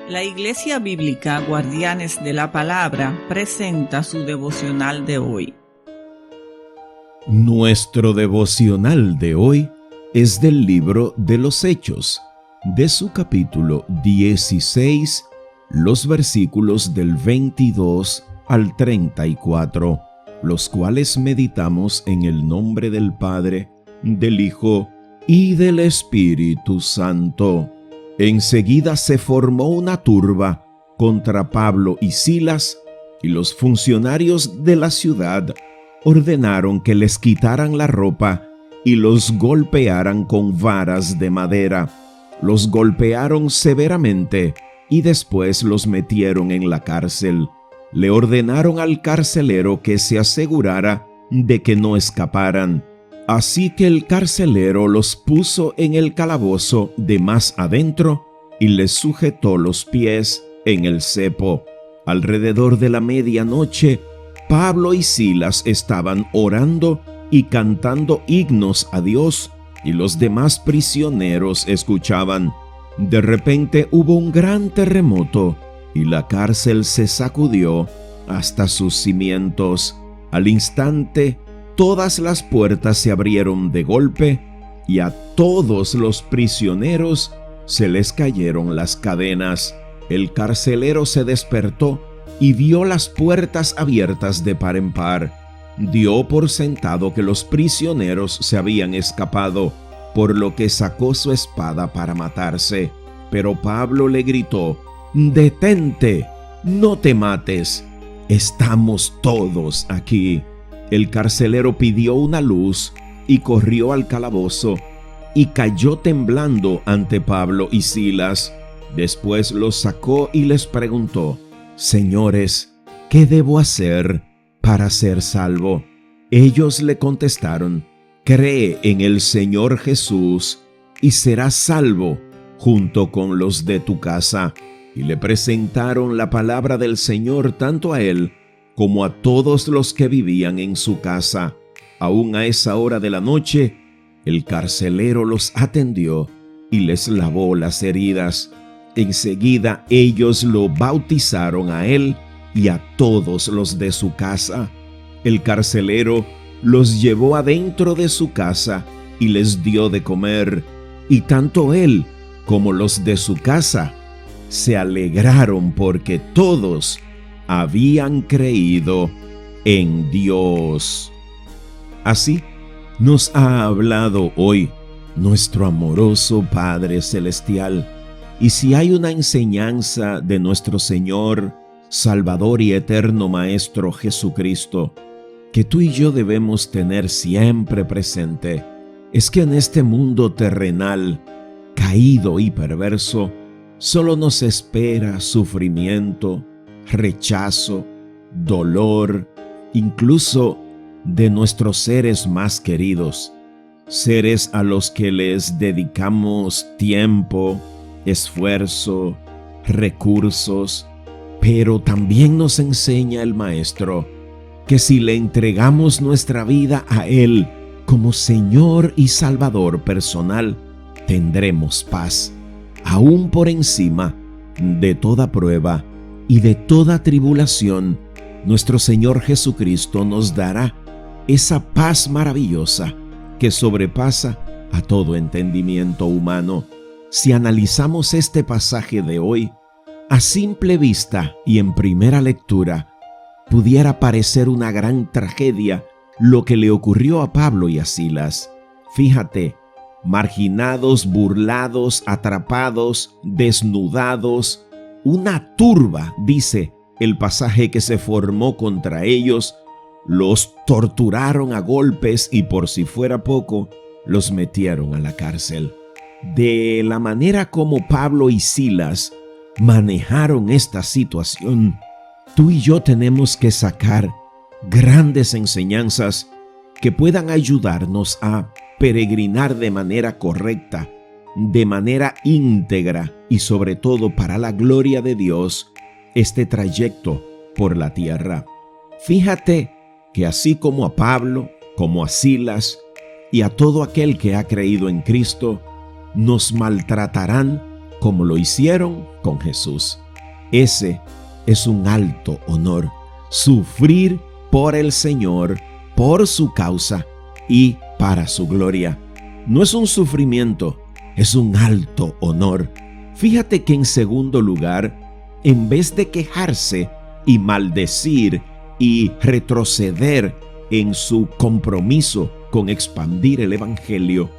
La Iglesia Bíblica Guardianes de la Palabra presenta su devocional de hoy. Nuestro devocional de hoy es del libro de los Hechos, de su capítulo 16, los versículos del 22 al 34, los cuales meditamos en el nombre del Padre, del Hijo y del Espíritu Santo. Enseguida se formó una turba contra Pablo y Silas, y los funcionarios de la ciudad ordenaron que les quitaran la ropa y los golpearan con varas de madera. Los golpearon severamente y después los metieron en la cárcel. Le ordenaron al carcelero que se asegurara de que no escaparan. Así que el carcelero los puso en el calabozo de más adentro y les sujetó los pies en el cepo. Alrededor de la medianoche, Pablo y Silas estaban orando y cantando himnos a Dios, y los demás prisioneros escuchaban. De repente hubo un gran terremoto, y la cárcel se sacudió hasta sus cimientos. Al instante, todas las puertas se abrieron de golpe, y a todos los prisioneros se les cayeron las cadenas. El carcelero se despertó y vio las puertas abiertas de par en par. Dio por sentado que los prisioneros se habían escapado, por lo que sacó su espada para matarse. Pero Pablo le gritó: «¡Detente! ¡No te mates! Estamos todos aquí». El carcelero pidió una luz y corrió al calabozo y cayó temblando ante Pablo y Silas. Después los sacó y les preguntó: «Señores, ¿qué debo hacer para ser salvo?» Ellos le contestaron: «Cree en el Señor Jesús y serás salvo junto con los de tu casa». Y le presentaron la palabra del Señor tanto a él como a todos los que vivían en su casa. Aún a esa hora de la noche, el carcelero los atendió y les lavó las heridas. Enseguida ellos lo bautizaron a él y a todos los de su casa. El carcelero los llevó adentro de su casa y les dio de comer, y tanto él como los de su casa se alegraron porque todos habían creído en Dios. Así nos ha hablado hoy nuestro amoroso Padre Celestial. Y si hay una enseñanza de nuestro Señor, Salvador y eterno Maestro Jesucristo, que tú y yo debemos tener siempre presente, es que en este mundo terrenal, caído y perverso, solo nos espera sufrimiento, rechazo, dolor, incluso de nuestros seres más queridos, seres a los que les dedicamos tiempo, esfuerzo, recursos. Pero también nos enseña el Maestro que si le entregamos nuestra vida a Él como Señor y Salvador personal, tendremos paz, aún por encima de toda prueba y de toda tribulación. Nuestro Señor Jesucristo nos dará esa paz maravillosa que sobrepasa a todo entendimiento humano. Si analizamos este pasaje de hoy, a simple vista y en primera lectura, pudiera parecer una gran tragedia lo que le ocurrió a Pablo y a Silas. Fíjate, marginados, burlados, atrapados, desnudados, una turba, dice el pasaje, que se formó contra ellos, los torturaron a golpes y, por si fuera poco, los metieron a la cárcel. De la manera como Pablo y Silas manejaron esta situación, tú y yo tenemos que sacar grandes enseñanzas que puedan ayudarnos a peregrinar de manera correcta, de manera íntegra y sobre todo para la gloria de Dios este trayecto por la tierra. Fíjate que así como a Pablo, como a Silas y a todo aquel que ha creído en Cristo, nos maltratarán como lo hicieron con Jesús. Ese es un alto honor, sufrir por el Señor, por su causa y para su gloria. No es un sufrimiento, es un alto honor. Fíjate que en segundo lugar, en vez de quejarse y maldecir y retroceder en su compromiso con expandir el evangelio,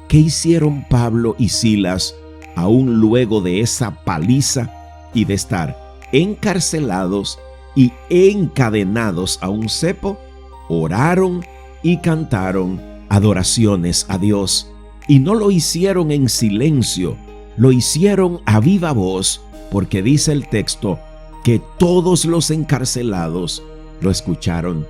¿qué hicieron Pablo y Silas aún luego de esa paliza y de estar encarcelados y encadenados a un cepo? Oraron y cantaron adoraciones a Dios. Y no lo hicieron en silencio, lo hicieron a viva voz, porque dice el texto que todos los encarcelados lo escucharon.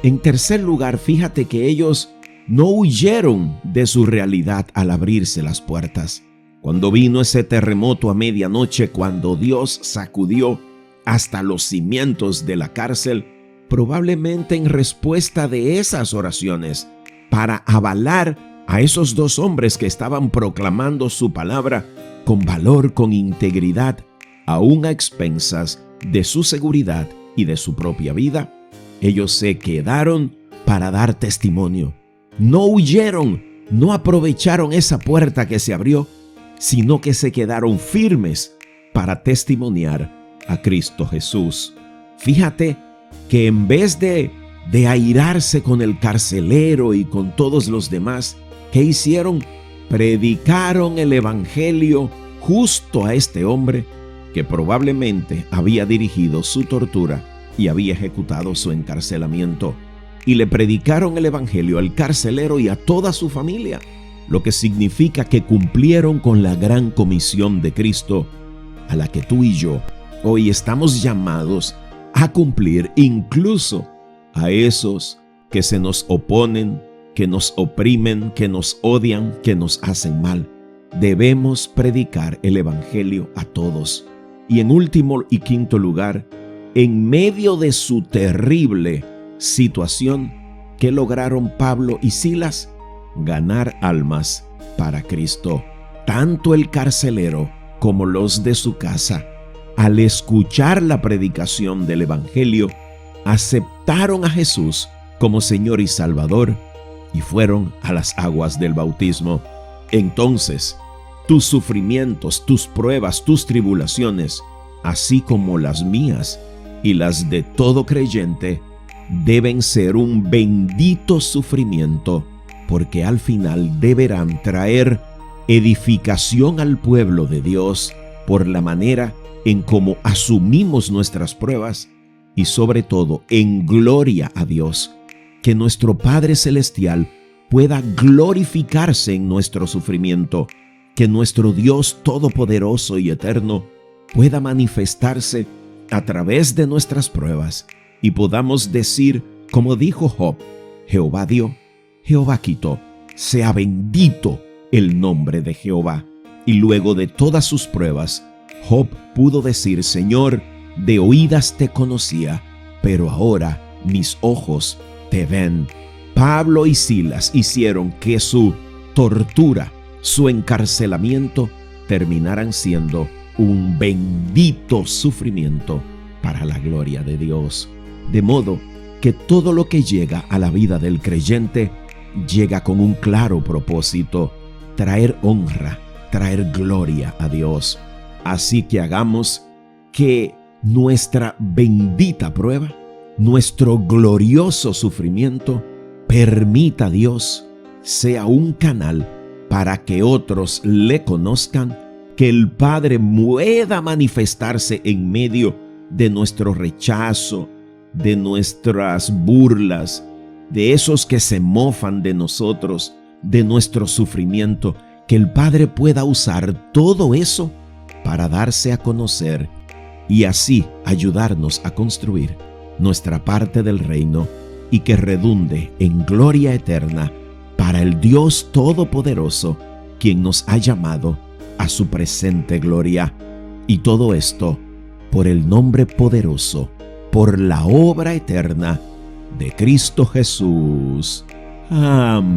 En tercer lugar, fíjate que ellos no huyeron de su realidad al abrirse las puertas. Cuando vino ese terremoto a medianoche, cuando Dios sacudió hasta los cimientos de la cárcel, probablemente en respuesta de esas oraciones, para avalar a esos dos hombres que estaban proclamando su palabra con valor, con integridad, aún a expensas de su seguridad y de su propia vida, ellos se quedaron para dar testimonio. No huyeron, no aprovecharon esa puerta que se abrió, sino que se quedaron firmes para testimoniar a Cristo Jesús. Fíjate que en vez de airarse con el carcelero y con todos los demás, ¿qué hicieron? Predicaron el evangelio justo a este hombre que probablemente había dirigido su tortura y había ejecutado su encarcelamiento. Y le predicaron el evangelio al carcelero y a toda su familia, lo que significa que cumplieron con la gran comisión de Cristo, a la que tú y yo hoy estamos llamados a cumplir, incluso a esos que se nos oponen, que nos oprimen, que nos odian, que nos hacen mal. Debemos predicar el evangelio a todos. Y en último y quinto lugar, en medio de su terrible situación, ¿qué lograron Pablo y Silas? Ganar almas para Cristo. Tanto el carcelero como los de su casa, al escuchar la predicación del evangelio, aceptaron a Jesús como Señor y Salvador y fueron a las aguas del bautismo. Entonces, tus sufrimientos, tus pruebas, tus tribulaciones, así como las mías y las de todo creyente, deben ser un bendito sufrimiento, porque al final deberán traer edificación al pueblo de Dios por la manera en cómo asumimos nuestras pruebas y sobre todo en gloria a Dios. Que nuestro Padre Celestial pueda glorificarse en nuestro sufrimiento, que nuestro Dios Todopoderoso y Eterno pueda manifestarse a través de nuestras pruebas y podamos decir, como dijo Job: Jehová dio, Jehová quitó, sea bendito el nombre de Jehová. Y luego de todas sus pruebas, Job pudo decir: Señor, de oídas te conocía, pero ahora mis ojos te ven. Pablo y Silas hicieron que su tortura, su encarcelamiento, terminaran siendo un bendito sufrimiento para la gloria de Dios. De modo que todo lo que llega a la vida del creyente llega con un claro propósito: traer honra, traer gloria a Dios. Así que hagamos que nuestra bendita prueba, nuestro glorioso sufrimiento, permita a Dios sea un canal para que otros le conozcan, que el Padre pueda manifestarse en medio de nuestro rechazo, de nuestras burlas, de esos que se mofan de nosotros, de nuestro sufrimiento, que el Padre pueda usar todo eso para darse a conocer y así ayudarnos a construir nuestra parte del reino y que redunde en gloria eterna para el Dios Todopoderoso, quien nos ha llamado a su presente gloria. Y todo esto por el nombre poderoso, por la obra eterna de Cristo Jesús. Amén.